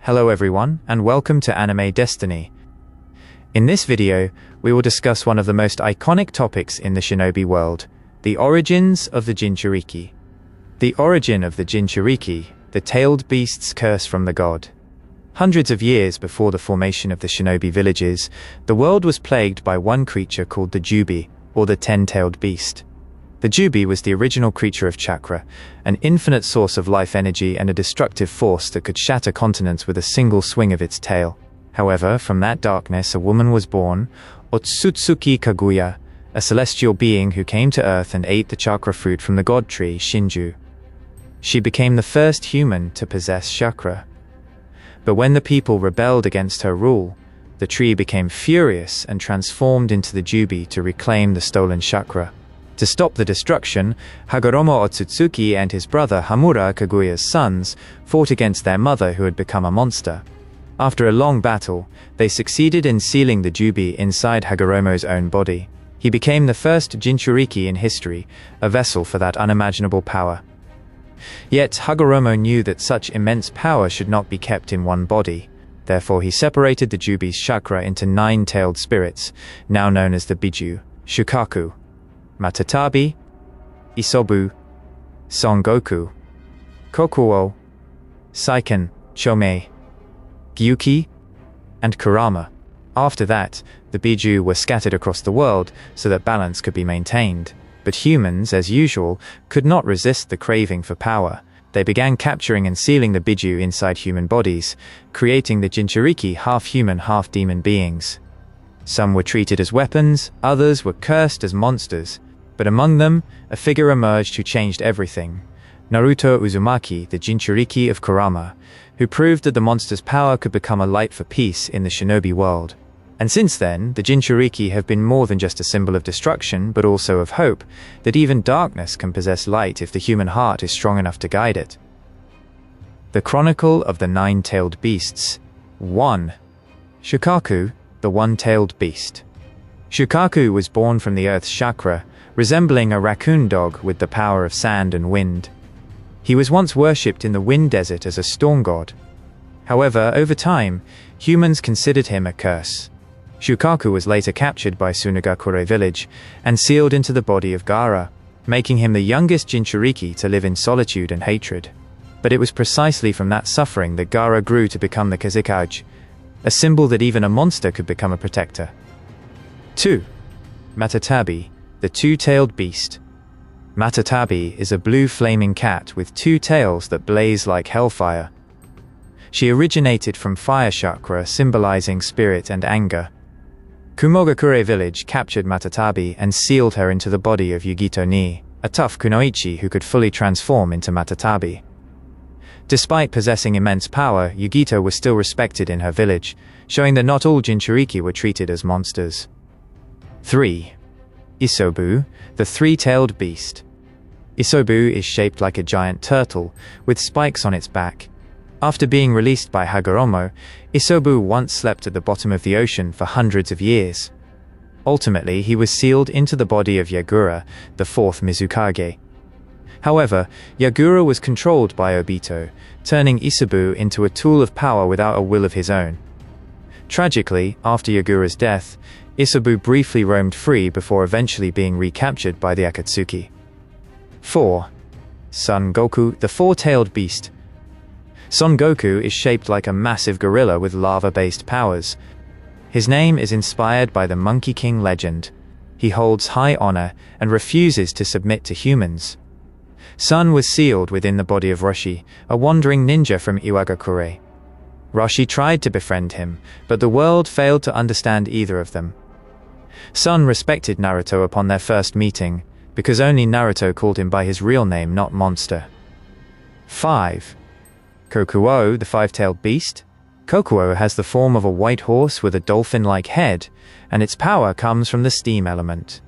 Hello everyone, and welcome to Anime Destiny. In this video, we will discuss one of the most iconic topics in the Shinobi world, the origins of the Jinchuriki. The origin of the Jinchuriki, the tailed beast's curse from the god. Hundreds of years before the formation of the Shinobi villages, the world was plagued by one creature called the Jubi, or the ten-tailed beast. The Jubi was the original creature of Chakra, an infinite source of life energy and a destructive force that could shatter continents with a single swing of its tail. However, from that darkness a woman was born, Otsutsuki Kaguya, a celestial being who came to Earth and ate the chakra fruit from the god tree Shinju. She became the first human to possess chakra. But when the people rebelled against her rule, the tree became furious and transformed into the Jubi to reclaim the stolen chakra. To stop the destruction, Hagoromo Otsutsuki and his brother Hamura, Kaguya's sons, fought against their mother who had become a monster. After a long battle, they succeeded in sealing the Jubi inside Hagoromo's own body. He became the first Jinchuriki in history, a vessel for that unimaginable power. Yet Hagoromo knew that such immense power should not be kept in one body. Therefore he separated the Jubi's chakra into 9-tailed spirits, now known as the Bijuu, Shukaku, Matatabi, Isobu, Songoku, Kokuo, Seiken, Chomei, Gyuki, and Kurama. After that, the Bijuu were scattered across the world so that balance could be maintained. But humans, as usual, could not resist the craving for power. They began capturing and sealing the Bijuu inside human bodies, creating the Jinchuriki half-human, half-demon beings. Some were treated as weapons, others were cursed as monsters. But among them, a figure emerged who changed everything. Naruto Uzumaki, the Jinchuriki of Kurama, who proved that the monster's power could become a light for peace in the Shinobi world. And since then, the Jinchuriki have been more than just a symbol of destruction, but also of hope, that even darkness can possess light if the human heart is strong enough to guide it. The Chronicle of the 9-Tailed Beasts. 1. Shukaku, the one-tailed beast. Shukaku was born from the earth's chakra, resembling a raccoon dog with the power of sand and wind. He was once worshipped in the wind desert as a storm god. However, over time, humans considered him a curse. Shukaku was later captured by Sunagakure village and sealed into the body of Gaara, making him the youngest Jinchuriki to live in solitude and hatred. But it was precisely from that suffering that Gaara grew to become the Kazekage, a symbol that even a monster could become a protector. 2. Matatabi, the two-tailed beast. Matatabi is a blue flaming cat with 2 tails that blaze like hellfire. She originated from fire chakra, symbolizing spirit and anger. Kumogakure village captured Matatabi and sealed her into the body of Yugito Ni, a tough kunoichi who could fully transform into Matatabi. Despite possessing immense power, Yugito was still respected in her village, showing that not all Jinchuriki were treated as monsters. 3. Isobu, the 3-tailed beast. Isobu is shaped like a giant turtle, with spikes on its back. After being released by Hagoromo, Isobu once slept at the bottom of the ocean for hundreds of years. Ultimately, he was sealed into the body of Yagura, the 4th Mizukage. However, Yagura was controlled by Obito, turning Isobu into a tool of power without a will of his own. Tragically, after Yagura's death, Isobu briefly roamed free before eventually being recaptured by the Akatsuki. 4. Son Goku, the 4-tailed beast. Son Goku is shaped like a massive gorilla with lava-based powers. His name is inspired by the Monkey King legend. He holds high honor and refuses to submit to humans. Son was sealed within the body of Roshi, a wandering ninja from Iwagakure. Roshi tried to befriend him, but the world failed to understand either of them. Son respected Naruto upon their first meeting, because only Naruto called him by his real name, not monster. 5. Kokuo, the 5-tailed beast. Kokuo has the form of a white horse with a dolphin-like head, and its power comes from the steam element.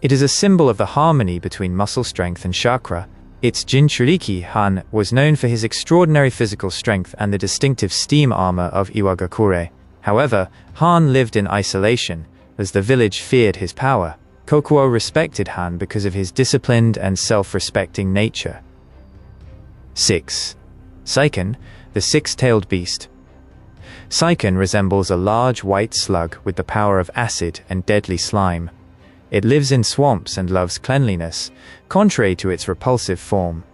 It is a symbol of the harmony between muscle strength and chakra. Its Jinchuriki Han was known for his extraordinary physical strength and the distinctive steam armor of Iwagakure. However, Han lived in isolation, as the village feared his power. Kokuo respected Han because of his disciplined and self-respecting nature. 6. Seiken, the 6-tailed beast. Saiken resembles a large white slug with the power of acid and deadly slime. It lives in swamps and loves cleanliness, contrary to its repulsive form.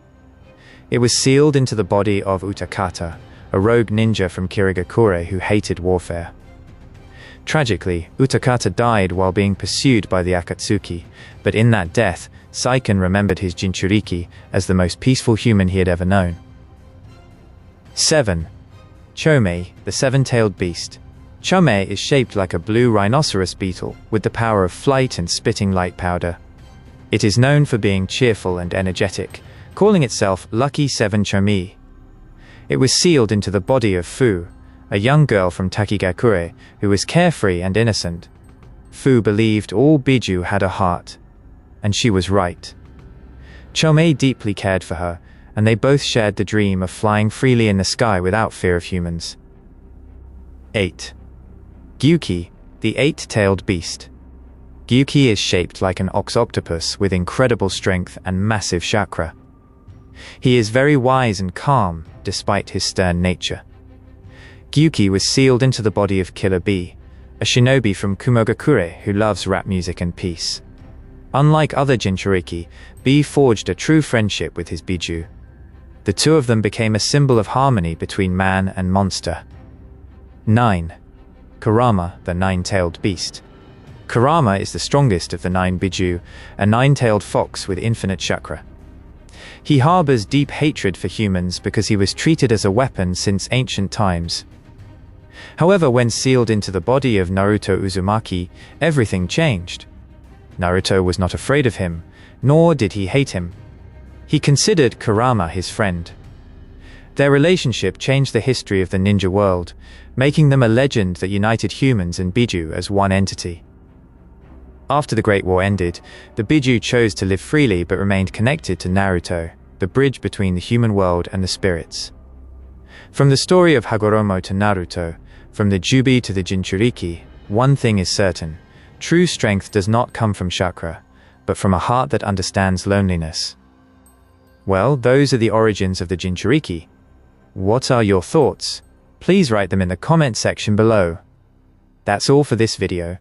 It was sealed into the body of Utakata, a rogue ninja from Kirigakure who hated warfare. Tragically, Utakata died while being pursued by the Akatsuki, but in that death, Saiken remembered his Jinchuriki as the most peaceful human he had ever known. 7. Chomei, the seven-tailed beast. Chomei is shaped like a blue rhinoceros beetle with the power of flight and spitting light powder. It is known for being cheerful and energetic, calling itself Lucky 7 Chomei. It was sealed into the body of Fu, a young girl from Takigakure who was carefree and innocent. Fu believed all Bijuu had a heart, and she was right. Chomei deeply cared for her, and they both shared the dream of flying freely in the sky without fear of humans. 8. Gyuki, the eight-tailed beast. Gyuki is shaped like an ox-octopus with incredible strength and massive chakra. He is very wise and calm, despite his stern nature. Gyuki was sealed into the body of Killer Bee, a shinobi from Kumogakure who loves rap music and peace. Unlike other Jinchuriki, Bee forged a true friendship with his Bijuu. The two of them became a symbol of harmony between man and monster. 9. Kurama, the nine-tailed beast. Kurama is the strongest of the 9 Bijuu, a nine-tailed fox with infinite chakra. He harbors deep hatred for humans because he was treated as a weapon since ancient times. However, when sealed into the body of Naruto Uzumaki, everything changed. Naruto was not afraid of him, nor did he hate him. He considered Kurama his friend. Their relationship changed the history of the ninja world, making them a legend that united humans and Bijuu as one entity. After the Great War ended, the Bijuu chose to live freely but remained connected to Naruto, the bridge between the human world and the spirits. From the story of Hagoromo to Naruto, from the Jubi to the Jinchuriki, one thing is certain: true strength does not come from chakra, but from a heart that understands loneliness. Well, those are the origins of the Jinchuriki. What are your thoughts? Please write them in the comment section below. That's all for this video.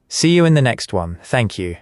See you in the next one. Thank you.